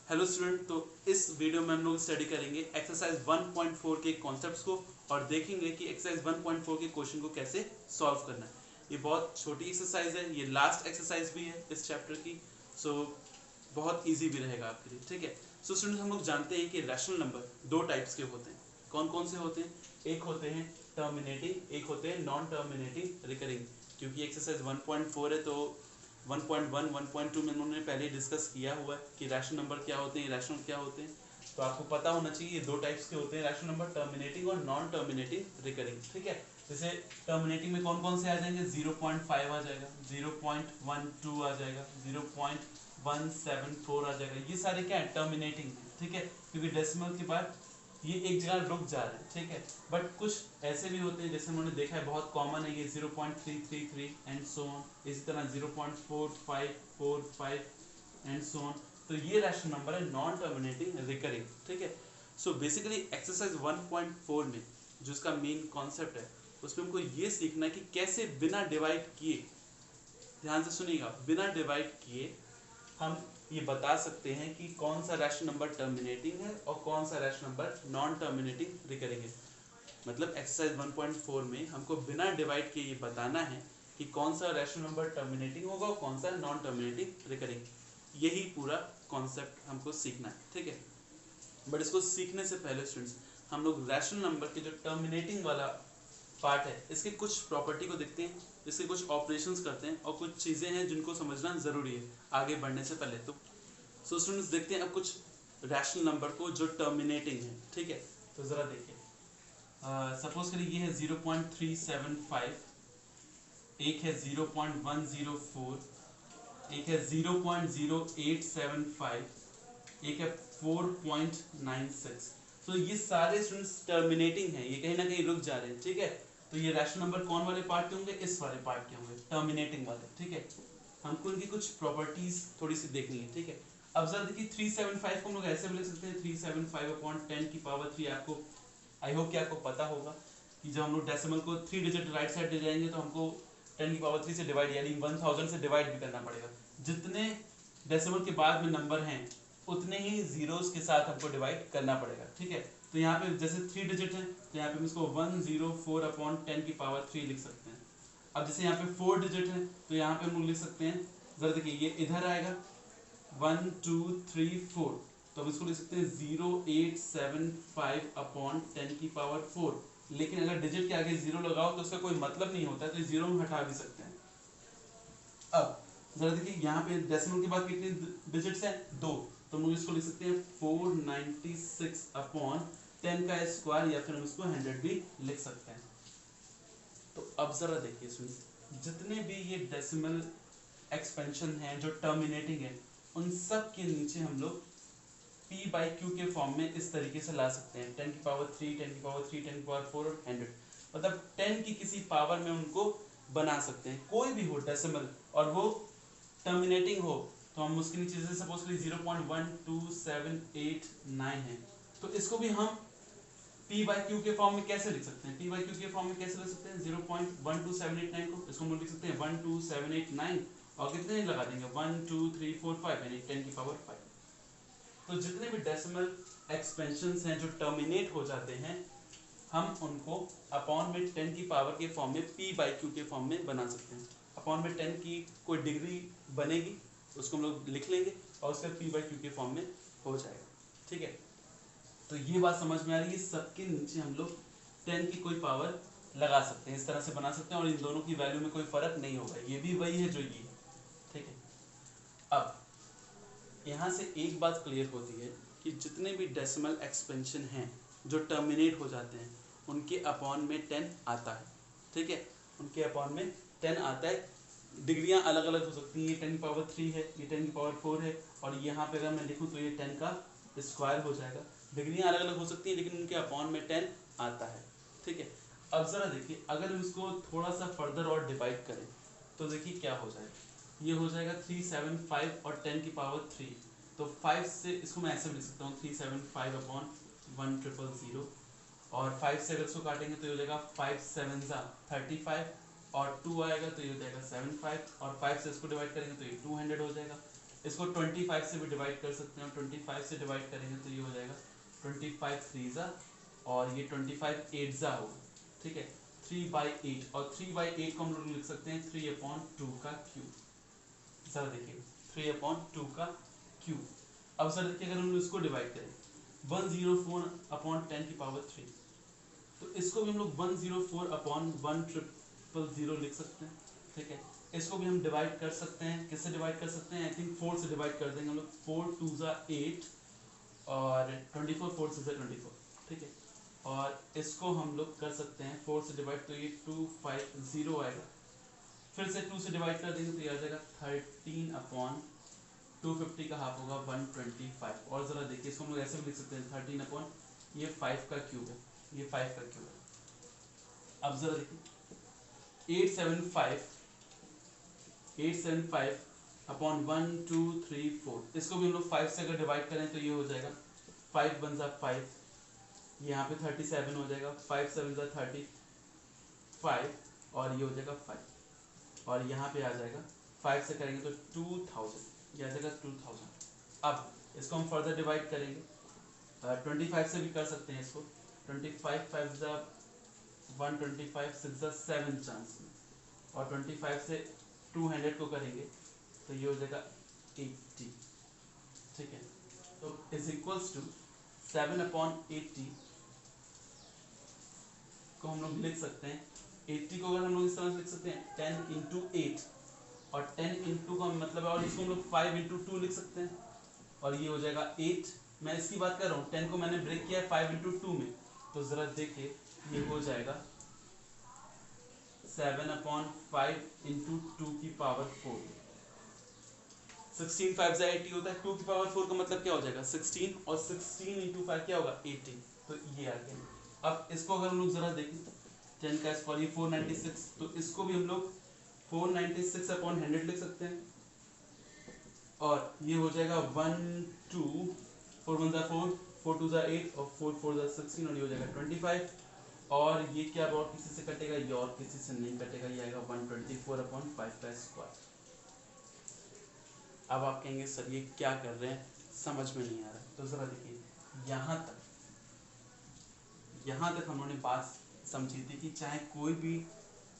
Hello student, तो इस video में हम लोग स्टडी करेंगे एक्सरसाइज 1.4 के कॉन्सेप्ट्स को और देखेंगे कि एक्सरसाइज 1.4 के क्वेश्चन को कैसे सॉल्व करना है। ये बहुत छोटी एक्सरसाइज है, ये लास्ट एक्सरसाइज भी है इस चैप्टर की, सो बहुत इजी भी रहेगा आपके लिए। ठीक है, सो स्टूडेंट हम लोग जानते हैं कि रैशनल नंबर दो टाइप्स के होते हैं। कौन कौन से होते हैं? एक होते हैं टर्मिनेटिंग, एक होते हैं नॉन टर्मिनेटिंग रिकरिंग। क्योंकि एक्सरसाइज 1.4 है तो 1.1 1.2 में उन्होंने पहले डिस्कस किया हुआ है कि रैशनल नंबर क्या होते हैं, इरेशनल क्या होते हैं। तो आपको पता होना चाहिए ये दो टाइप्स के होते हैं रैशनल नंबर, टर्मिनेटिंग और नॉन टर्मिनेटिंग रिकरिंग। ठीक है, जैसे टर्मिनेटिंग में कौन कौन से आ जाएंगे? 0.5 आ जाएगा, 0.12 आ जाएगा, 0.174 आ जाएगा। ये सारे क्या है? टर्मिनेटिंग। ठीक है, क्योंकि डेसिमल के बाद ये एक जगह रुक जा रहे हैं। ठीक है, बट कुछ ऐसे भी होते हैं जैसे उन्होंने देखा है, बहुत कॉमन है ये 0.333 एंड सो ऑन, इसी तरह 0.4545 एंड सो ऑन। तो ये रैशनल नंबर है नॉन टर्मिनेटिंग रिकरिंग। ठीक है, सो बेसिकली एक्सरसाइज 1.4 में जो इसका मेन कॉन्सेप्ट है उसमें हमको ये सीखना है कि कैसे बिना डिवाइड किए, ध्यान से सुनिएगा, बिना डिवाइड किए हम ये बता सकते हैं कि कौन सा रैशनल नंबर टर्मिनेटिंग है और कौन सा rational number non terminating recurring है। मतलब एक्सरसाइज 1.4 में हमको बिना डिवाइड किए ये बताना है कि कौन सा रैशनल नंबर टर्मिनेटिंग होगा और कौन सा नॉन टर्मिनेटिंग रिकरिंग। यही पूरा कॉन्सेप्ट हमको सीखना है। ठीक है, बट इसको सीखने से पहले स्टूडेंट्स हम लोग रैशनल नंबर के जो टर्मिनेटिंग वाला पार्ट है इसके कुछ प्रॉपर्टी को देखते हैं, इसके कुछ ऑपरेशंस करते हैं और कुछ चीज़ें हैं जिनको समझना ज़रूरी है आगे बढ़ने से पहले। तो सो स्टूडेंट्स देखते हैं अब कुछ रैशनल नंबर को जो टर्मिनेटिंग है। ठीक है, तो ज़रा देखिए, सपोज करिए ये है 0.375, एक है 0.104, एक है 0.0875, एक है 4.96। तो ये सारे स्टूडेंट्स टर्मिनेटिंग हैं, ये कहीं ना कहीं रुक जा रहे हैं। ठीक है, तो ये रैशनल नंबर कौन वाले पार्ट के होंगे? इस वाले पार्ट के होंगे, टर्मिनेटिंग वाले। ठीक है, हमको इनकी कुछ प्रॉपर्टीज थोड़ी सी देखनी है। ठीक है, अब जरा देखिए 375 को हम लोग ऐसे भी लिख सकते हैं, 375 अपॉन 10 की पावर 3। आपको आई होप कि आपको पता होगा कि जब हम लोग डेसिमल को 3 डिजिट राइट साइड ले जाएंगे तो हमको 10 की पावर 3 से डिवाइड यानी 1000 से डिवाइड भी करना पड़ेगा। जितने डेसिमल के बाद में नंबर हैं उतने ही जीरोस के साथ हमको डिवाइड करना पड़ेगा। ठीक है, तो यहाँ पे जैसे 3 डिजिट है तो यहाँ पे हम इसको 104 अपॉन 10 की पावर 3 लिख सकते हैं। अब जैसे यहाँ पे 4 डिजिट है तो यहाँ पे हम लोग लिख सकते हैं, जरा देखिए ये इधर आएगा 1 2 3 4, तो अब इसको लिख सकते हैं 0875 अपॉन 10 की पावर 4। लेकिन अगर डिजिट के आगे जीरो लगाओ तो उसका कोई मतलब नहीं होता है, तो जीरो हम हटा भी सकते हैं। अब जरा देखिए यहाँ पे डेसिमल के बाद कितने डिजिट्स हैं? 2, तो हम इसको लिख सकते हैं 496 अपॉन 10 का स्क्वायर, या फिर हम इसको 100 भी लिख सकते हैं। तो अब जरा देखिए सुनिए, जितने भी ये डेसिमल एक्सपेंशन हैं जो टर्मिनेटिंग है उन सब के नीचे हम लोग p बाई क्यू के फॉर्म में इस तरीके से ला सकते हैं, 10 की पावर 3, 10 की पावर 3, 10 की पावर 4 और 100। मतलब 10 की किसी पावर में उनको बना सकते हैं, कोई भी हो डेसिमल और वो टर्मिनेटिंग हो, तो हम उसके नीचे जैसे सपोज करिए 0.12789 है तो इसको भी हम p बाई क्यू के फॉर्म में कैसे लिख सकते हैं? p बाई क्यू के फॉर्म में कैसे लिख सकते हैं? 0.12789 को इसको हम लिख सकते हैं 12789 और कितने लगा देंगे 1 2 3 4 5 यानी 10 की पावर 5। तो जितने भी डेसिमल एक्सपेंशंस हैं जो टर्मिनेट हो जाते हैं हम उनको अपॉन में 10 की पावर के फॉर्म में p बाई क्यू के फॉर्म में बना सकते हैं। अपॉन में 10 की कोई डिग्री बनेगी उसको हम लोग लिख लेंगे और उसका p बाई क्यू के फॉर्म में हो जाएगा। ठीक है, तो ये बात समझ में आ रही है, सबके नीचे हम लोग 10 की कोई पावर लगा सकते हैं, इस तरह से बना सकते हैं और इन दोनों की वैल्यू में कोई फर्क नहीं होगा, ये भी वही है जो ये है। ठीक है, अब यहाँ से एक बात क्लियर होती है कि जितने भी डेसिमल एक्सपेंशन हैं जो टर्मिनेट हो जाते हैं उनके अपॉन में 10 आता है। ठीक है, उनके अपॉन में 10 आता है। डिग्रियाँ अलग अलग हो सकती हैं, ये 10 की पावर 3 है, ये 10 की पावर 4 है और यहाँ पे अगर मैं लिखूँ तो ये 10 का स्क्वायर हो जाएगा। डिग्रियाँ अलग अलग हो सकती हैं लेकिन उनके अपॉन में 10 आता है। ठीक है, अब ज़रा देखिए अगर इसको थोड़ा सा फर्दर और डिवाइड करें तो देखिए क्या हो जाएगा, ये हो जाएगा 375 और 10 की पावर 3। तो 5 से इसको मैं ऐसे भी लिख सकता हूँ 375 अपॉन 1000 और 5 से अगर इसको काटेंगे तो ये हो जाएगा 5 7 35 और 2 आएगा तो ये हो जाएगा 75 और 5 से इसको डिवाइड करेंगे तो ये 200 हो जाएगा। इसको 25 से भी डिवाइड कर सकते हैं, 25 से डिवाइड करेंगे तो ये हो जाएगा 25 3 और ये 25 8 होगा, ठीक है, 3/8 और 3/8 को हम लोग लिख सकते हैं 3/2 का क्यूब। सर देखिए 3/2 का क्यूब। अब सर देखिए अगर हम इसको डिवाइड करें 104/10 की पावर 3, तो इसको भी हम लोग 104/1000 लिख सकते हैं, ठीक है। इसको भी हम डिवाइड कर सकते हैं, किससे डिवाइड कर सकते हैं, आई थिंक 4 से डिवाइड कर देंगे हम लोग, 4 2 8 और 24 4 से 24, ठीक है। और इसको हम लोग कर सकते हैं 4 से डिवाइड, तो ये 250 आएगा, फिर से 2 से डिवाइड कर देंगे तो ये आ जाएगा 13/250 का हाफ होगा 125। और जरा देखिए इसको हम लोग ऐसे भी लिख सकते हैं 13 ये 5 का क्यूब है, ये 5 का क्यूब है। अब जरा देखिए 875 1 2 3 4, इसको भी हम लोग 5 से अगर डिवाइड करें तो ये हो जाएगा 5 1 5, यहाँ पे 37 हो जाएगा, 5 7 35 और ये हो जाएगा 5 और यहाँ पे आ जाएगा 5 से करेंगे तो 2000, ये आ जाएगा 2000। अब इसको हम फर्दर डिवाइड करेंगे 25 से भी कर सकते हैं इसको, 25 5 125 6 7 चांस में, और 25 से 200 को करेंगे तो ये हो जाएगा 80, ठीक है। तो इज इक्वल्स टू 7/80 को हम लोग लिख सकते हैं, 80 को अगर हम लोग इस तरह से लिख सकते हैं 10 × 8 और 10 × का मतलब है, और इसको हम लोग 5 × 2 लिख सकते हैं और ये हो जाएगा 8। मैं इसकी बात कर रहा हूँ, 10 को मैंने ब्रेक किया है 5 × 2 में, तो जरा देखिए ये हो जाएगा 7/5 × 2 की पावर 4, 16 5 80 होता है, 2 की पावर 4 का मतलब क्या हो जाएगा 16 और 16 × 5 क्या होगा 80, तो ये आ गया। अब इसको अगर हम लोग जरा देखें 10 का स्क्वायर ये 496, तो इसको भी हम लोग 496/100 लिख सकते हैं और ये हो जाएगा 1 2 4 1 4 4 2 8 और 4 4 16 और ये हो जाएगा 25 और ये क्या और किसी से कटेगा, ये और किसी से नहीं कटेगा, ये आएगा 124/5 का स्क्वायर। अब आप कहेंगे सर ये क्या कर रहे हैं, समझ में नहीं आ रहा, तो जरा देखिए यहाँ तक हमने बात समझी थी कि चाहे कोई भी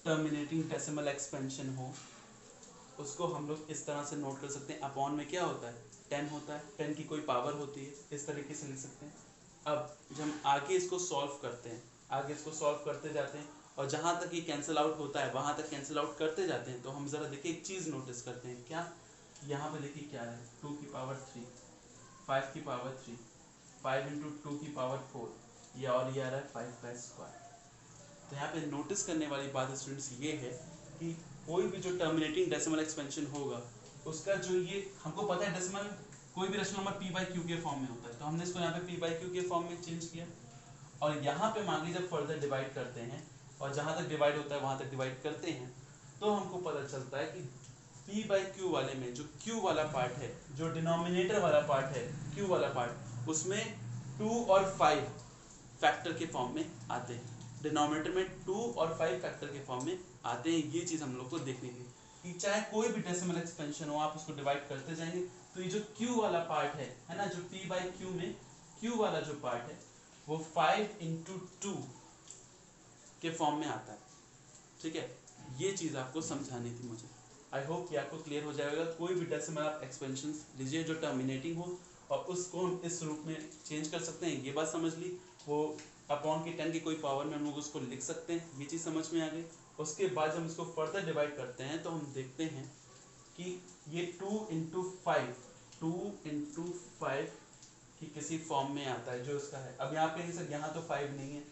टर्मिनेटिंग डेसिमल एक्सपेंशन हो उसको हम लोग इस तरह से नोट कर सकते हैं, अपॉन में क्या होता है 10 होता है, 10 की कोई पावर होती है, इस तरीके से लिख सकते हैं। अब जब हम आगे इसको सॉल्व करते हैं, आगे इसको सॉल्व करते जाते हैं और जहाँ तक ये कैंसिल आउट होता है वहाँ तक कैंसिल आउट करते जाते हैं, तो हम जरा देखिए एक चीज़ नोटिस करते हैं, क्या यहाँ पे देखिए क्या है 2 की पावर 3 5 की पावर 3 5 × 2 की पावर 4, ये और ये आ रहा है 5 का स्क्वायर। तो यहाँ पे नोटिस करने वाली बात स्टूडेंट्स ये है कि कोई भी जो टर्मिनेटिंग डेसिमल एक्सपेंशन होगा उसका जो ये हमको पता है डेसिमल कोई भी रेशनल नंबर p/q के फॉर्म में होता है, तो हमने इसको यहाँ पे p/q के फॉर्म में चेंज किया और यहाँ पे मान लीजिए जब फर्दर डिवाइड करते हैं और जहाँ तक डिवाइड होता है वहाँ तक डिवाइड करते हैं तो हमको पता चलता है कि p/q वाले में जो q वाला पार्ट है, जो डिनोमिनेटर वाला पार्ट है q वाला पार्ट, उसमें 2 और 5 फैक्टर के फॉर्म में आते हैं, डिनोमिनेटर में 2 और 5 फैक्टर के फॉर्म में आते हैं। ये चीज़ हम लोग को देखने की कि चाहे कोई भी डेसिमल एक्सपेंशन हो आप उसको डिवाइड करते जाएंगे तो ये जो q वाला पार्ट है ना, जो p/q में q वाला जो पार्ट है वो 5 × 2 के फॉर्म में आता है, ठीक है। ये चीज़ आपको समझानी थी मुझे, आई होप कि आपको क्लियर हो जाएगा। कोई भी डेसिमल आप एक्सपेंशन लीजिए जो टर्मिनेटिंग हो और उसको हम इस रूप में चेंज कर सकते हैं, ये बात समझ ली। वो अपॉन के 10 की कोई पावर में हम लोग उसको लिख सकते हैं, ये चीज़ समझ में आ गई। उसके बाद जब हम इसको फर्दर डिवाइड करते हैं तो हम देखते हैं कि ये 2 × 5 की किसी फॉर्म में आता है जो इसका है। अब यहाँ पे सर यहाँ तो 5 नहीं है,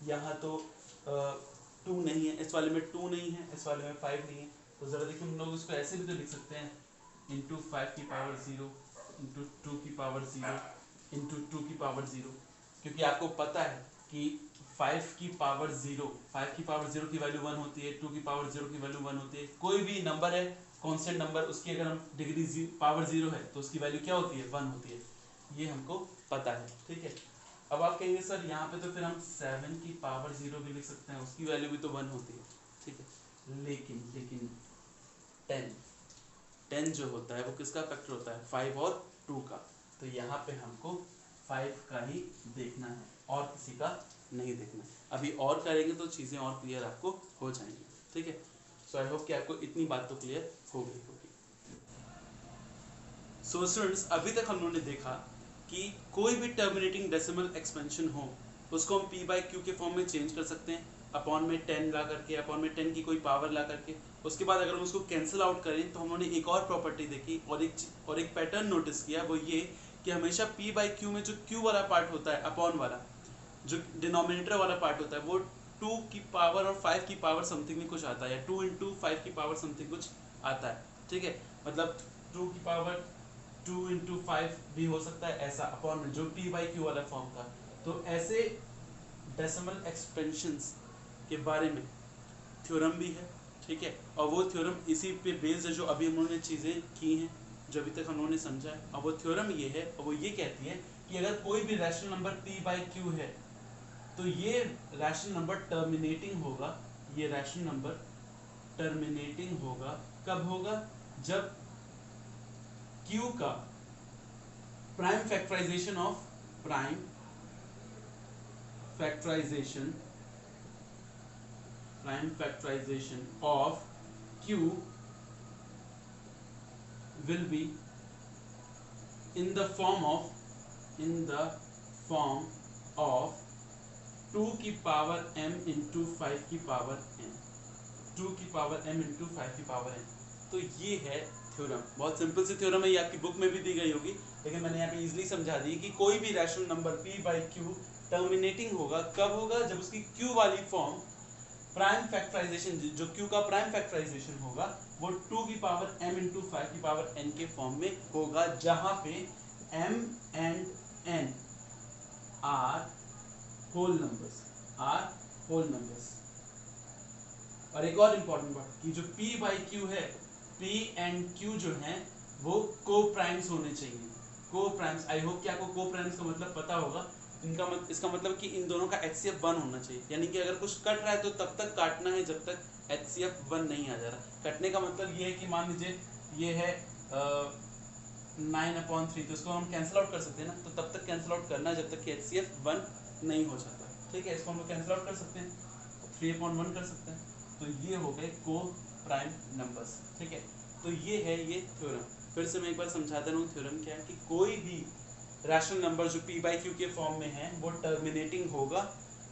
यहाँ तो 2 नहीं है, इस वाले में 2 नहीं है, इस वाले में 5 नहीं है, तो ज़रा देखिए हम लोग इसको ऐसे भी तो लिख सकते हैं × 5 की पावर 0 × 2 की पावर 0 × 2 की पावर 0, क्योंकि आपको पता है कि 5 की पावर 0 की वैल्यू 1 होती है, 2 की पावर 0 की वैल्यू 1 होती है। कोई भी नंबर है कांस्टेंट नंबर, उसकी अगर हम डिग्री पावर 0 है तो उसकी वैल्यू क्या होती है 1 होती है, ये हमको पता है, ठीक है। अब आप कहेंगे सर यहाँ पे तो फिर हम 7 की पावर 0 भी लिख सकते हैं, उसकी वैल्यू भी तो 1 होती है, ठीक है। लेकिन 10 10 जो होता है वो किसका फैक्टर होता है, 5 और 2 का। तो यहाँ पे हमको 5 का ही देखना है और किसी का नहीं देखना है। अभी और करेंगे तो चीज़ें और क्लियर आपको हो जाएंगी, ठीक है। सो आई होप कि आपको इतनी बात तो क्लियर हो गई होगी। सो स्टूडेंट्स, अभी तक हम लोगों ने देखा कि कोई भी टर्मिनेटिंग डेसिमल एक्सपेंशन हो उसको हम p बाई क्यू के फॉर्म में चेंज कर सकते हैं, अपॉन में 10 ला करके, अपॉन में 10 की कोई पावर ला करके। उसके बाद अगर हम उसको कैंसिल आउट करें तो हम लोगों ने एक और प्रॉपर्टी देखी और एक पैटर्न नोटिस किया, वो ये कि हमेशा p बाई क्यू में जो q वाला पार्ट होता है, अपॉन वाला जो डिनोमिनेटर वाला पार्ट होता है, वो 2 की पावर और 5 की पावर समथिंग में कुछ आता है, या 2 इंटू 5 की पावर समथिंग कुछ आता है, ठीक है। मतलब 2 की पावर 2 इंटू 5 भी हो सकता है, ऐसा अपॉन में जो p बाई क्यू वाला फॉर्म था। तो ऐसे डेसिमल एक्सपेंशंस के बारे में थ्योरम भी है, ठीक है। और वो थ्योरम इसी पे बेस्ड है जो अभी हम लोगों ने चीज़ें की हैं, जो अभी तक हम लोगों ने समझा है। और वो थ्योरम ये है, और वो ये कहती है कि अगर कोई भी rational number p by q है तो ये रैशनल नंबर टर्मिनेटिंग होगा। ये रैशनल नंबर टर्मिनेटिंग होगा कब होगा, जब q का prime factorization of q will be in the form of 2 की पावर m इंटू 5 की पावर n, 2 की पावर m इंटू 5 की पावर n। तो ये है थ्योरम, बहुत सिंपल सी थ्योरम है, ये आपकी बुक में भी दी गई होगी, लेकिन मैंने यहाँ पे इजीली समझा दी कि कोई भी rational number p by Q terminating होगा कब होगा, जब उसकी q वाली फॉर्म प्राइम फैक्टराइजेशन, जो q का प्राइम फैक्टराइजेशन होगा वो 2 की पावर m इंटू 5 की पावर n के फॉर्म में होगा, जहाँ पे m and n are whole numbers. और एक और इम्पोर्टेंट बात कि जो p बाई क्यू है, p एंड q जो हैं वो को प्राइम्स होने चाहिए, को प्राइम्स। आई होप कि आपको को प्राइम्स का मतलब पता होगा। इसका मतलब कि इन दोनों का HCF 1 होना चाहिए, यानी कि अगर कुछ कट रहा है तो तब तक काटना है जब तक HCF 1 नहीं आ जा रहा। कटने का मतलब ये है कि मान लीजिए ये है 9/3, तो इसको हम कैंसिल आउट कर सकते हैं ना, तो तब तक कैंसिल आउट करना है जब तक कि HCF 1 नहीं हो जाता, ठीक है। इसको हम लोग कैंसिल आउट कर सकते हैं, 3/1 कर सकते हैं। तो ये हो गए को प्राइम नंबर्स, ठीक है। तो ये है ये थ्योरम। फिर से मैं एक बार समझाता रहूँ थ्योरम क्या है, कि कोई भी रैशनल नंबर जो p बाई क्यू के फॉर्म में है वो टर्मिनेटिंग होगा।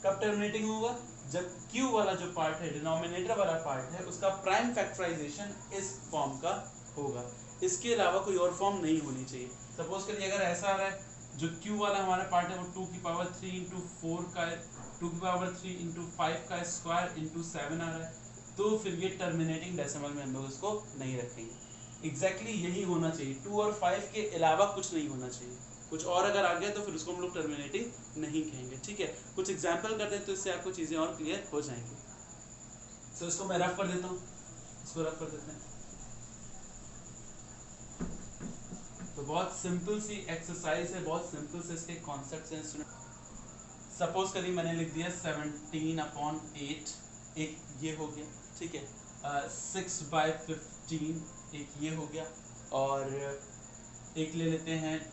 कब टर्मिनेटिंग होगा, जब q वाला जो पार्ट है, डिनोमिनेटर वाला पार्ट है, उसका प्राइम फैक्टराइजेशन इस फॉर्म का होगा। इसके अलावा कोई और फॉर्म नहीं होनी चाहिए। सपोज करिए अगर ऐसा आ रहा है, जो q वाला हमारा पार्ट है वो 2 की पावर 3 इंटू 4 का 2 की पावर 3 इंटू 5 का स्क्वायर इंटू 7 आ रहा है, तो फिर ये टर्मिनेटिंग डेसिमल में हम लोग इसको नहीं रखेंगे। एग्जैक्टली यही होना चाहिए, 2 और 5 के अलावा कुछ नहीं होना चाहिए। कुछ और अगर आ गया तो फिर उसको हम लोग टर्मिनेटिंग नहीं कहेंगे, ठीक है। कुछ एग्जाम्पल करते हैं तो इससे आपको चीज़ें और क्लियर हो जाएंगी। तो इसको मैं रफ कर देता हूँ, इसको रफ कर देते हैं। तो बहुत सिंपल सी एक्सरसाइज है, बहुत सिंपल से इसके कॉन्सेप्ट्स हैं स्टूडेंट। सपोज करिए मैंने लिख दिया 17/8, एक ये हो गया, ठीक है। 6/15 एक ये हो गया, और एक ले लेते हैं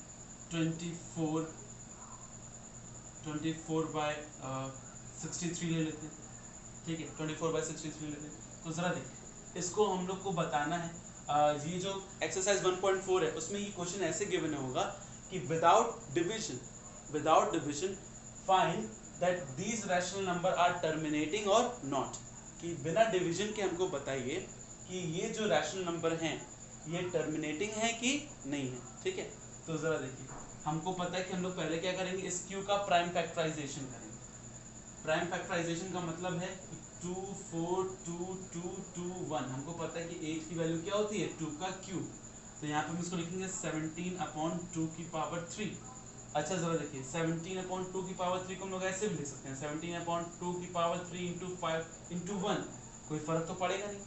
24/63 ले लेते हैं, ठीक है। 24/63 ले लेते हैं। तो ज़रा देखिए, इसको हम लोग को बताना है। ये जो एक्सरसाइज 1.4 है उसमें ये क्वेश्चन ऐसे गिवन होगा कि without division find that these rational number are terminating और नॉट, कि बिना डिवीजन के हमको बताइए कि ये जो रैशनल नंबर हैं ये टर्मिनेटिंग है कि नहीं है, ठीक है। तो ज़रा देखिए, हमको पता है कि हम लोग पहले क्या करेंगे, इस q का प्राइम फैक्टराइजेशन करेंगे। प्राइम फैक्टराइजेशन का मतलब है 2 4 2 2 2 1। हमको पता है कि 8 की वैल्यू क्या होती है, 2 का क्यूब। तो यहाँ पे हम इसको लिखेंगे 17/2 की पावर 3। अच्छा ज़रा देखिए, 17/2 की पावर 3 को हम लोग ऐसे भी लिख सकते हैं, 17/2 की पावर 3 इंटू 5 इंटू 1, कोई फर्क तो पड़ेगा नहीं।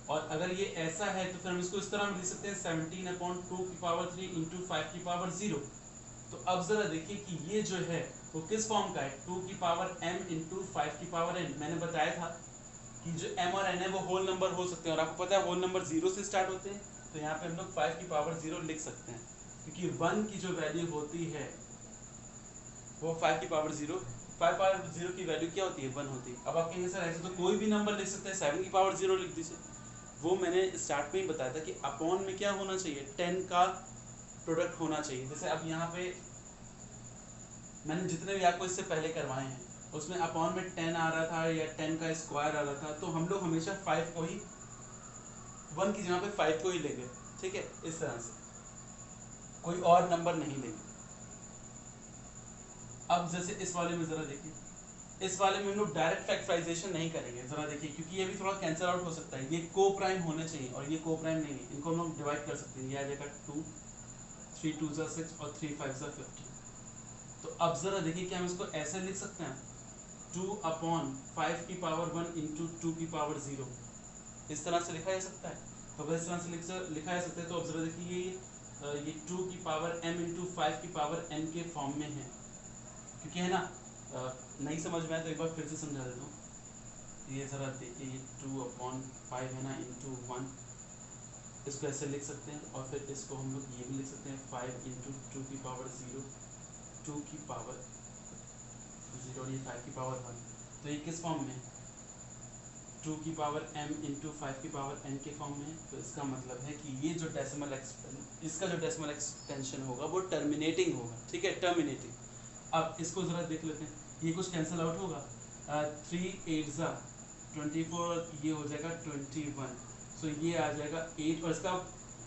और अगर ये ऐसा है तो फिर हम इसको इस तरह लिख सकते हैं 17/2 की पावर 3 इंटू 5 की पावर 0। तो अब जरा देखिए कि ये जो है वो किस फॉर्म का है, 2 की पावर m इंटू 5 की पावर n। मैंने बताया था कि जो m और n है वो होल नंबर हो सकते हैं, और आपको पता है होल नंबर 0 से स्टार्ट होते हैं, तो यहाँ पे हम लोग 5 की पावर 0 लिख सकते हैं, क्योंकि 1 की जो वैल्यू होती है वो 5 की पावर 0, 5 पावर 0 की वैल्यू क्या होती है 1 होती है। अब आप कहेंगे सर ऐसे तो कोई भी नंबर लिख सकते हैं, 7 की पावर 0 लिख दीजिए। वो मैंने स्टार्ट में ही बताया था कि अपॉन में क्या होना चाहिए, 10 का प्रोडक्ट होना चाहिए। जैसे अब यहाँ पे मैंने जितने भी आपको इससे पहले करवाए हैं उसमें अपॉन में 10 आ रहा था या 10 का स्क्वायर आ रहा था, तो हम लोग हमेशा 5 को ही 1 की जगह पे 5 को ही लेंगे, ठीक है, इस तरह से कोई और नंबर नहीं लेंगे। अब जैसे इस वाले में जरा देखिए, इस वाले में हम लोग डायरेक्ट फैक्टराइजेशन नहीं करेंगे, जरा देखिए, क्योंकि ये भी थोड़ा कैंसिल आउट हो सकता है। ये को प्राइम होने चाहिए और ये को प्राइम नहीं है, इनको हम लोग डिवाइड कर सकते हैं। ये आ जाएगा 2, 3 2 जा 6 और 3 5 जा 15। तो अब जरा देखिए क्या हम इसको ऐसे लिख सकते हैं, 2 अपॉन 5 की पावर 1 इंटू 2 की पावर 0, इस तरह से लिखा जा सकता है। तो अगर इस तरह से लिखा जा सकता है तो अब जरा देखिए ये 2 की पावर m इंटू 5 की पावर n के फॉर्म में है, क्योंकि है ना, नहीं समझ में आया तो एक बार फिर से समझा देता हूँ। ये ज़रा देखिए, ये 2 अपॉन 5 है ना इंटू 1, इसको ऐसे लिख सकते हैं और फिर इसको हम लोग ये भी लिख सकते हैं 5 इंटू 2 की पावर 0, 2 की पावर 0 और ये 5 की पावर 1। तो ये किस फॉर्म में है, 2 की पावर m इंटू 5 की पावर n के फॉर्म में है। तो इसका मतलब है कि ये जो इसका जो डेसिमल एक्सपेंशन होगा वो टर्मिनेटिंग होगा, ठीक है, टर्मिनेटिंग। अब इसको ज़रा देख लेते हैं, ये कुछ कैंसिल आउट होगा, 3 8 जा 24, ये हो जाएगा 21, सो ये आ जाएगा 8 और इसका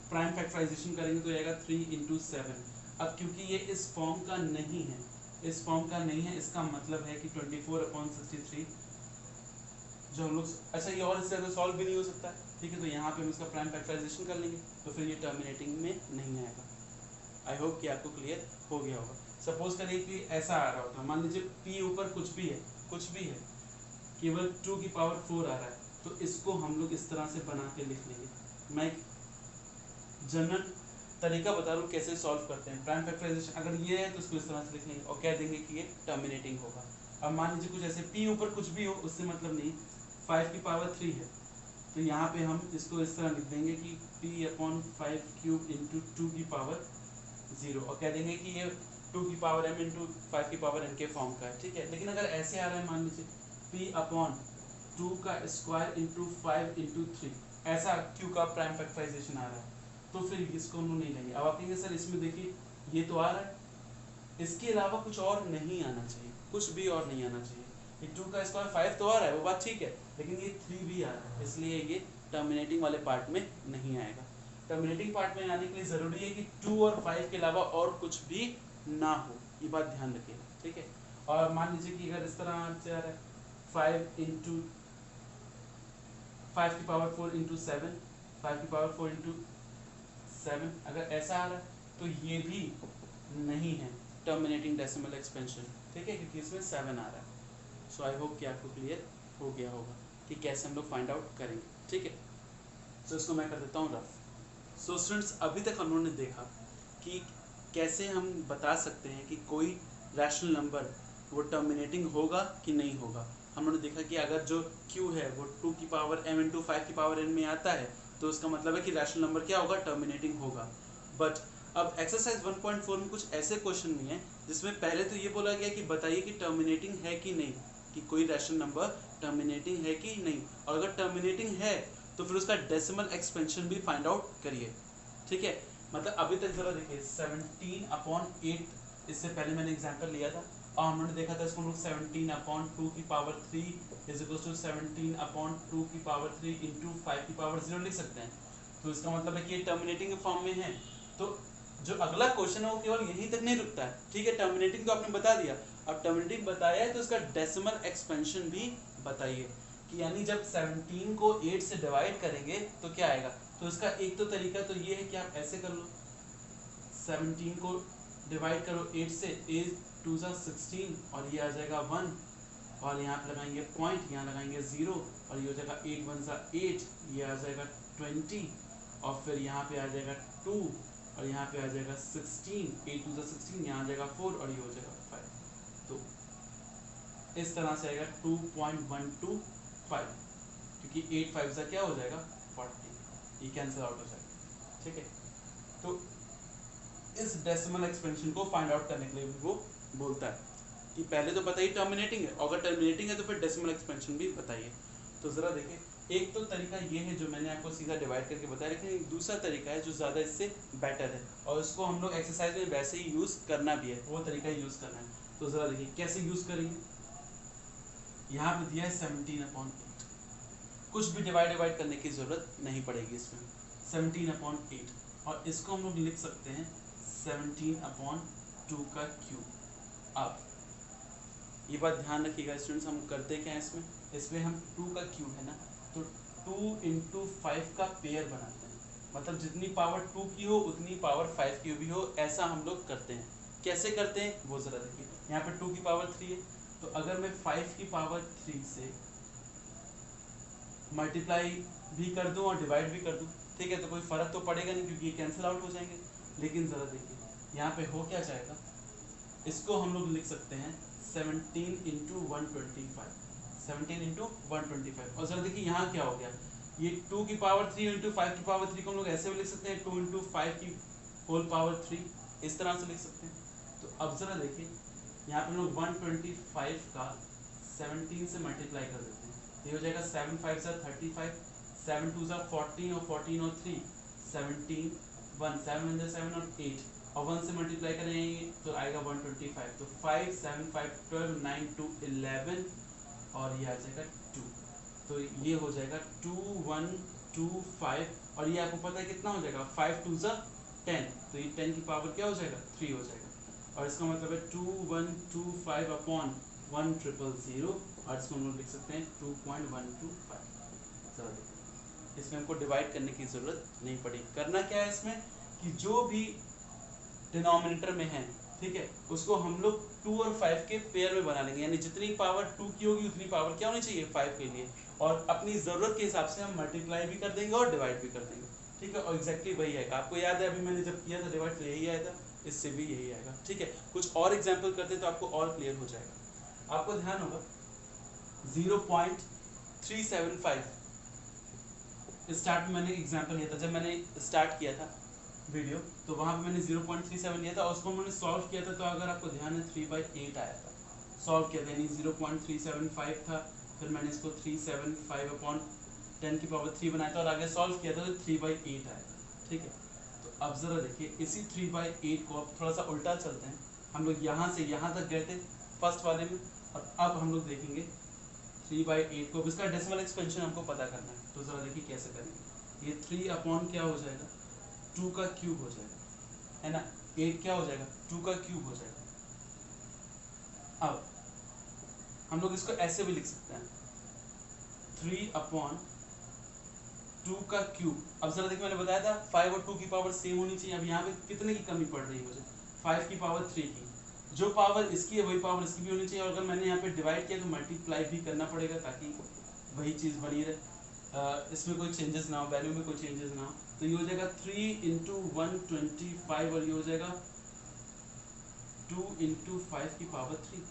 प्राइम फैक्टराइजेशन करेंगे तो आएगा 3 इंटू 7। अब क्योंकि ये इस फॉर्म का नहीं है, इस फॉर्म का नहीं है, इसका मतलब है कि 24/63 जो हम लोग, अच्छा ये और इससे ज़्यादा सॉल्व भी नहीं हो सकता, ठीक है, तो यहाँ पे हम इसका प्राइम फैक्टराइजेशन कर लेंगे तो फिर ये टर्मिनेटिंग में नहीं आएगा। आई होप कि आपको क्लियर हो गया होगा। सपोज करिए कि ऐसा आ रहा होता, मान लीजिए p ऊपर कुछ भी है, केवल 2 की पावर 4 आ रहा है, तो इसको हम लोग इस तरह से बना के लिख लेंगे। मैं एक जनरल तरीका बता रहा हूँ कैसे सॉल्व करते हैं। प्राइम फैक्टराइजेशन अगर ये है तो इसको इस तरह से लिख लेंगे और कह देंगे कि ये टर्मिनेटिंग होगा। अब मान लीजिए कुछ ऐसे p ऊपर कुछ भी हो, उससे मतलब नहीं, 5 की पावर 3 है, तो यहाँ पे हम इसको इस तरह लिख देंगे कि p/5 क्यूब इंटू 2 की पावर 0 और कह देंगे कि ये 2 की पावर m इंटू 5 की पावर n के फॉर्म का है, ठीक है। लेकिन अगर ऐसे आ रहा है, मान लीजिए p/2 का स्क्वायर इंटू 5 इंटू 3, ऐसा q का प्राइम फैक्टराइजेशन आ रहा है, तो फिर इसको हम नहीं लेंगे। अब आप कहेंगे सर इसमें देखिए ये तो आ रहा है, इसके अलावा कुछ और नहीं आना चाहिए, कुछ भी और नहीं आना चाहिए। ये 2 का स्क्वायर 5 तो आ रहा है, वो बात ठीक है, लेकिन ये 3 भी आ रहा है, इसलिए ये टर्मिनेटिंग वाले पार्ट में नहीं आएगा। टर्मिनेटिंग पार्ट में आने के लिए ज़रूरी है कि 2 और 5 के अलावा और कुछ भी ना हो, ये बात ध्यान रखिएगा, ठीक है। और मान लीजिए कि अगर इस तरह से आ रहा है 5 इंटू 5 की पावर 4 इंटू 7, 5 की पावर 4 इंटू 7, अगर ऐसा आ रहा है तो ये भी नहीं है टर्मिनेटिंग डेसिमल एक्सपेंशन, ठीक है, क्योंकि इसमें 7 आ रहा है। सो आई होप कि आपको क्लियर हो गया होगा कि कैसे हम लोग फाइंड आउट करेंगे, ठीक है। तो इसको मैं कर देता हूँ रफ। सो स्टूडेंट्स, अभी तक हम लोगों ने देखा कि कैसे हम बता सकते हैं कि कोई रैशनल नंबर वो टर्मिनेटिंग होगा कि नहीं होगा। हम लोगों ने देखा कि अगर जो q है वो 2 की पावर m इंटू 5 की पावर n में आता है तो उसका मतलब है कि रैशनल नंबर क्या होगा, टर्मिनेटिंग होगा। बट अब एक्सरसाइज 1.4 में कुछ ऐसे क्वेश्चन भी हैं जिसमें पहले तो ये बोला गया कि बताइए कि टर्मिनेटिंग है कि नहीं, कि कोई रैशनल नंबर टर्मिनेटिंग है कि नहीं, और अगर टर्मिनेटिंग है तो फिर उसका डेसिमल एक्सपेंशन भी फाइंड आउट करिए, ठीक है। मतलब अभी तक जरा देखिए 17/8, इससे पहले मैंने एग्जांपल लिया था और हमने देखा था इसको हम लोग 17/2 की पावर 3 इज इक्वल टू 17/2 की पावर 3 इंटू 5 की पावर 0 लिख सकते हैं। तो इसका मतलब है कि ये टर्मिनेटिंग के फॉर्म में है। तो जो अगला क्वेश्चन है वो केवल यहीं तक नहीं रुकता है, ठीक है। टर्मिनेटिंग तो आपने बता दिया, अब टर्मिनेटिंग बताया है तो इसका डेसिमल एक्सपेंशन भी बताइए, कि यानी जब 17 को 8 से डिवाइड करेंगे तो क्या आएगा। तो इसका एक तो तरीका तो ये है कि आप ऐसे कर लो, 17 को डिवाइड करो 8 से, 8 2 जा 16 और ये आ जाएगा 1, और यहाँ पे लगाएंगे पॉइंट, यहाँ लगाएंगे 0 और ये हो जाएगा 8 1 जा 8, ये आ जाएगा 20 और फिर यहाँ पे आ जाएगा 2 और यहाँ पे आ जाएगा 16, 8 2 जा 16, यहाँ आ जाएगा 4 और ये हो जाएगा 5। तो इस तरह से आएगा 2.125, क्योंकि 8 5 जा क्या हो जाएगा 40, ये कैंसिल आउट हो जाएगा, ठीक है। तो इस डेसिमल एक्सपेंशन को फाइंड आउट करने के लिए वो बोलता है कि पहले तो बताइए टर्मिनेटिंग है, अगर टर्मिनेटिंग है तो फिर डेसिमल एक्सपेंशन भी बताइए। तो ज़रा देखिए, एक तो तरीका ये है जो मैंने आपको सीधा डिवाइड करके बताया, लेकिन एक दूसरा तरीका है जो ज़्यादा इससे बेटर है और उसको हम लोग एक्सरसाइज में वैसे ही यूज़ करना भी है, वो तरीका यूज़ करना है। तो ज़रा देखिए कैसे यूज़ करेंगे। यहाँ पे दिया है 17/8, कुछ भी डिवाइड करने की ज़रूरत नहीं पड़ेगी इसमें, 17/8, और इसको हम लोग लिख सकते हैं 17/2 का क्यूब। अब ये बात ध्यान रखिएगा स्टूडेंट्स, हम करते क्या है इसमें हम 2 का क्यूब है ना, तो 2 × 5 का पेयर बनाते हैं, मतलब जितनी पावर 2 की हो उतनी पावर 5 की भी हो, ऐसा हम लोग करते हैं। कैसे करते हैं वो ज़रा देखिए, यहाँ पे 2 की पावर 3 है, तो अगर मैं 5 की पावर 3 से मल्टीप्लाई भी कर दूं और डिवाइड भी कर दूं, ठीक है, तो कोई फ़र्क तो पड़ेगा नहीं क्योंकि ये कैंसिल आउट हो जाएंगे। लेकिन ज़रा देखिए यहाँ पे हो क्या जाएगा, इसको हम लोग लिख सकते हैं 17 × 125, 17 × 125। और ज़रा देखिए यहाँ क्या हो गया, ये 2 की पावर 3 × 5 की पावर 3 को हम लोग ऐसे भी लिख सकते हैं 2 × 5 की होल पावर 3, इस तरह से लिख सकते हैं। तो अब ज़रा देखिए यहाँ पे हम लोग 125 का 17 से मल्टीप्लाई कर देते हैं, ये हो जाएगा 7 × 5 = 35, 7 × 2 = 14, और 14 और 3 17, 1 7 × 7 और 8, और 1 से मल्टीप्लाई करेंगे तो आएगा 125, तो 5 7 5 12 9 2 11, और ये आ जाएगा 2, तो ये हो जाएगा 2125, और ये आपको पता है कितना हो जाएगा, 5 × 2 = 10, तो ये 10 की पावर क्या हो जाएगा 3 हो जाएगा, और इसका मतलब है 2125/100, और इसको हम लोग लिख सकते हैं 2.125। इसमें हमको डिवाइड करने की ज़रूरत नहीं पड़ी। करना क्या है इसमें कि जो भी डिनोमिनेटर में है, ठीक है, उसको हम लोग 2 और 5 के पेयर में बना लेंगे, यानी जितनी पावर 2 की होगी उतनी पावर क्या होनी चाहिए 5 के लिए, और अपनी ज़रूरत के हिसाब से हम मल्टीप्लाई भी कर देंगे और डिवाइड भी कर देंगे, ठीक है। और एग्जैक्टली वही आएगा, आपको याद है अभी मैंने जब किया था डिवाइड तो यही आया था, इससे भी यही आएगा, ठीक है। कुछ और एग्जाम्पल करते हैं तो आपको और क्लियर हो जाएगा। आपको ध्यान होगा 0.375 स्टार्ट में मैंने एग्जाम्पल लिया था, जब मैंने स्टार्ट किया था वीडियो तो वहाँ पे मैंने 0.37 लिया था और उसको मैंने सॉल्व किया था, तो अगर आपको ध्यान है 3/8 आया था, सॉल्व किया था, यानी 0.375 था, फिर मैंने इसको 375/10 की पावर 3 बनाया था और आगे सॉल्व किया था तो 3/8 आया था, ठीक है। तो अब ज़रा देखिए इसी 3/8 को अब थोड़ा सा उल्टा चलते हैं, हम लोग यहाँ से यहाँ तक गए थे फर्स्ट वाले में, और अब हम लोग देखेंगे 3/8 को, इसका डेसिमल एक्सपेंशन हमको पता करना है, तो ज़रा देखिए कैसे करेंगे। ये 3 क्या हो जाएगा 2 का क्यूब हो जाएगा, है ना, 8 क्या हो जाएगा 2 का क्यूब हो जाएगा। अब हम लोग इसको ऐसे भी लिख सकते हैं 3/2 का क्यूब। अब जरा देखिए मैंने बताया था 5 और 2 की पावर सेम होनी चाहिए, अब यहाँ पे कितने की कमी पड़ रही है मुझे 5 की पावर 3 की, जो पावर इसकी है वही पावर इसकी भी होनी चाहिए, और अगर मैंने यहाँ पे डिवाइड किया तो मल्टीप्लाई भी करना पड़ेगा ताकि वही चीज़ बनी रहे, इसमें कोई चेंजेस ना हो, वैल्यू में कोई चेंजेस ना हो। तो ये हो जाएगा 3 × 125, और ये हो जाएगा 2 × 5 की पावर 3,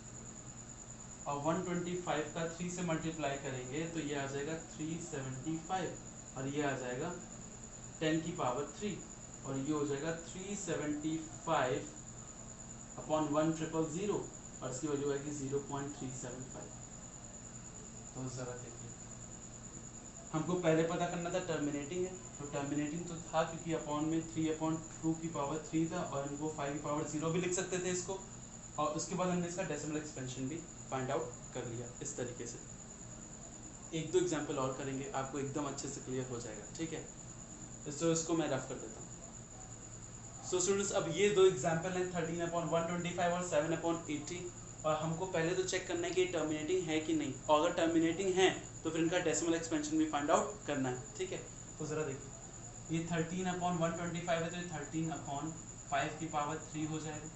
और 125 का 3 से मल्टीप्लाई करेंगे तो ये आ जाएगा 375, और ये आ जाएगा 10 की पावर 3, और ये हो जाएगा 375/1000, और इसकी वैल्यू आएगी 0.375। तो ज़रा देखिए हमको पहले पता करना था टर्मिनेटिंग है, तो टर्मिनेटिंग तो था क्योंकि अपॉन में 3/2 की पावर 3 था, और इनको 5 की पावर 0 भी लिख सकते थे इसको, और उसके बाद हमने इसका डेसिमल एक्सपेंशन भी फाइंड आउट कर लिया इस तरीके से। एक दो एग्जांपल और करेंगे, आपको एकदम अच्छे से क्लियर हो जाएगा, ठीक है। तो इसको मैं रफ कर देता हूँ। सो स्टूडेंट्स अब ये दो एग्जांपल हैं 13/125 और 7/80, और हमको पहले तो चेक करना है कि टर्मिनेटिंग है कि नहीं, और अगर टर्मिनेटिंग है तो फिर इनका डेसिमल एक्सपेंशन भी फाइंड आउट करना है, ठीक है। तो ज़रा देखिए ये 13/125 है तो ये 13/5 की पावर 3 हो जाएगा,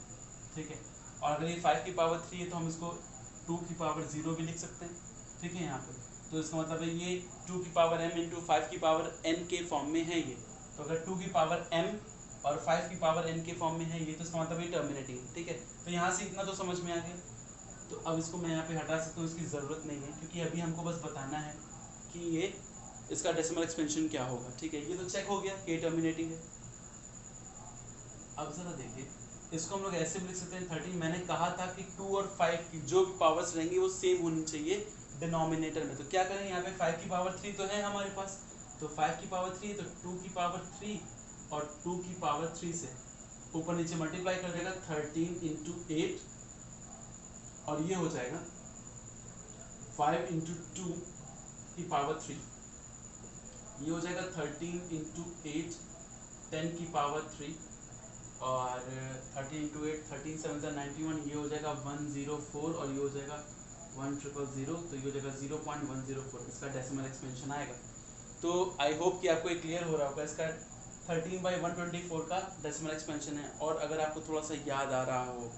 ठीक है। और अगर ये 5 की पावर 3 है तो हम इसको 2 की पावर 0 भी लिख सकते हैं, ठीक है। यहाँ पे तो इसका मतलब है ये 2 की पावर m × 5 की पावर n के फॉर्म में है ये, तो अगर 2 की पावर m और 5 की पावर n के फॉर्म में है ये, तो इसका मतलब ये टर्मिनेटिंग, ठीक है। तो यहाँ से इतना तो समझ में आ गया। तो अब इसको मैं यहाँ पे हटा सकता हूँ, इसकी ज़रूरत नहीं है क्योंकि अभी हमको बस बताना है कि ये इसका डेसिमल एक्सपेंशन क्या होगा, ठीक है। ये तो चेक हो गया कि टर्मिनेटिंग है। अब जरा देखिए, इसको हम लोग ऐसे भी लिख सकते हैं 13। मैंने कहा था कि 2 और 5 की जो भी पावर्स रहेंगी वो सेम होनी चाहिए डिनोमिनेटर में। तो क्या करें, यहाँ पे 5 की पावर 3 तो है हमारे पास, तो 5 की पावर 3 तो 2 की पावर 3 और 2 की पावर 3 से ऊपर नीचे मल्टीप्लाई कर देगा 13 इंटू 8 और ये हो जाएगा 5 इंटू 2 की पावर 3, ये हो जाएगा 13 इंटू 8 10 की पावर 3 और 13 इंटू 8 13 7 91, ये हो जाएगा 104 और ये हो जाएगा 1000, तो ये हो जाएगा 0.104, इसका डेसिमल एक्सपेंशन आएगा। तो आई होप कि आपको ये क्लियर हो रहा होगा, इसका 13/124 का डेसिमल एक्सपेंशन है। और अगर आपको थोड़ा सा याद आ रहा हो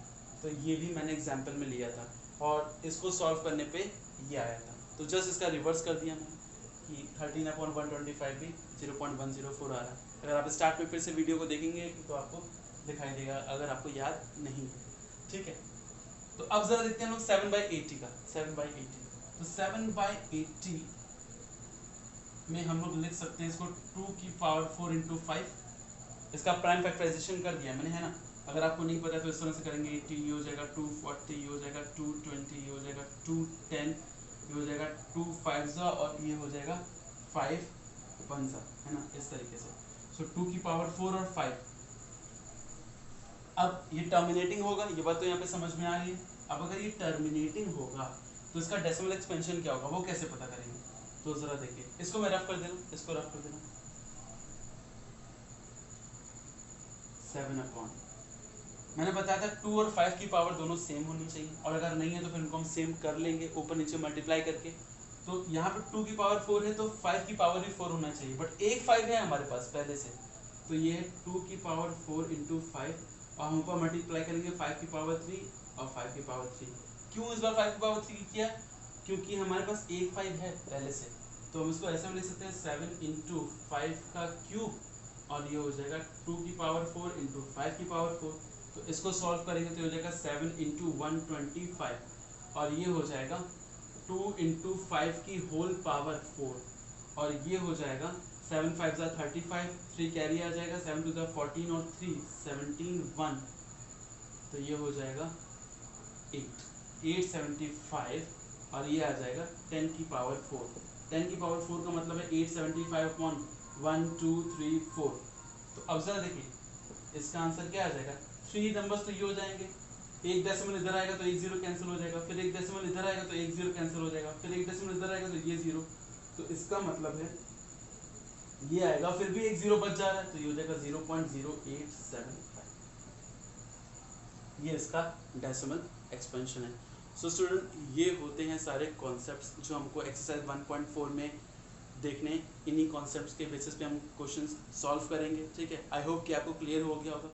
तो ये भी मैंने एग्जाम्पल में लिया था और इसको सॉल्व करने पे ये आया था, तो जस्ट इसका रिवर्स कर दिया मैंने कि 13/125 भी 0.104 आ रहा है। अगर आप स्टार्ट में फिर से वीडियो को देखेंगे तो आपको दिखाई देगा, अगर आपको याद नहीं है, ठीक है। तो अब जरा देखते हैं हम लोग 7/80 का। 7/80 तो 7/80 में हम लोग लिख सकते हैं इसको 2 की पावर 4 इंटू 5, इसका प्राइम फैक्टराइजेशन कर दिया मैंने, है ना। अगर आपको नहीं पता तो इस तरह से करेंगे, 80 ये हो जाएगा 240, ये हो जाएगा 220, ये हो जाएगा 210, ये हो जाएगा 2 5 और ये हो जाएगा 5 1, है ना, इस तरीके से। सो 2 की पावर 4 और 5। अब ये टर्मिनेटिंग होगा, ये बात तो यहाँ पे समझ में आ रही है। अब अगर ये टर्मिनेटिंग होगा तो इसका डेसिमल एक्सपेंशन क्या होगा, वो कैसे पता करेंगे, तो जरा देखिए, इसको मैं रफ कर दे रहा हूँ, इसको रफ कर दे रहा हूँ। 7/, मैंने बताया था 2 और 5 की पावर दोनों सेम होनी चाहिए, और अगर नहीं है तो फिर इनको हम सेम कर लेंगे ऊपर नीचे मल्टीप्लाई करके। तो यहाँ पे 2 की पावर 4 है तो 5 की पावर भी 4 होना चाहिए, बट एक 5 है हमारे पास पहले से, तो ये है 2 की पावर 4 इंटू 5 और हम ऊपर मल्टीप्लाई करेंगे 5 की पावर 3 और 5 की पावर 3। क्यों इस बार 5 की पावर 3 किया, क्योंकि हमारे पास एक 5 है पहले से, तो हम इसको ऐसे में लिख सकते हैं 7 इंटू 5 का क्यूब और ये हो जाएगा 2 की पावर 4 इंटू 5 की पावर 4। तो इसको सॉल्व करेंगे तो हो जाएगा 7 इंटू 125 और ये हो जाएगा 2 इंटू 5 की होल पावर 4 और ये हो जाएगा 7 5 35, 3 कैरी आ जाएगा, 7 2 14 और 3 17 1, तो ये हो जाएगा 875 और ये आ जाएगा 10 की पावर 4। 10 की पावर 4 का मतलब है 875 अपॉन 1 2 3 4। तो अब जरा देखिए इसका आंसर क्या आ जाएगा, 3 नंबर्स तो ये हो जाएंगे, एक डेसिमल इधर आएगा तो एक 0 कैंसिल हो जाएगा, फिर एक डेसिमल इधर आएगा तो एक 0 कैंसिल हो जाएगा, फिर एक डेसिमल इधर आएगा तो ये 0, तो इसका मतलब है ये आएगा, फिर भी एक 0 बच जा रहा है तो ये हो जाएगा 0.0875, ये इसका डेसिमल एक्सपेंशन है। सो स्टूडेंट, ये होते हैं सारे कॉन्सेप्ट्स जो हमको एक्सरसाइज 1.4 में देखने, इन्हीं कॉन्सेप्ट्स के बेसिस पे हम क्वेश्चंस सॉल्व करेंगे, ठीक है। आई होप कि आपको क्लियर हो गया होगा।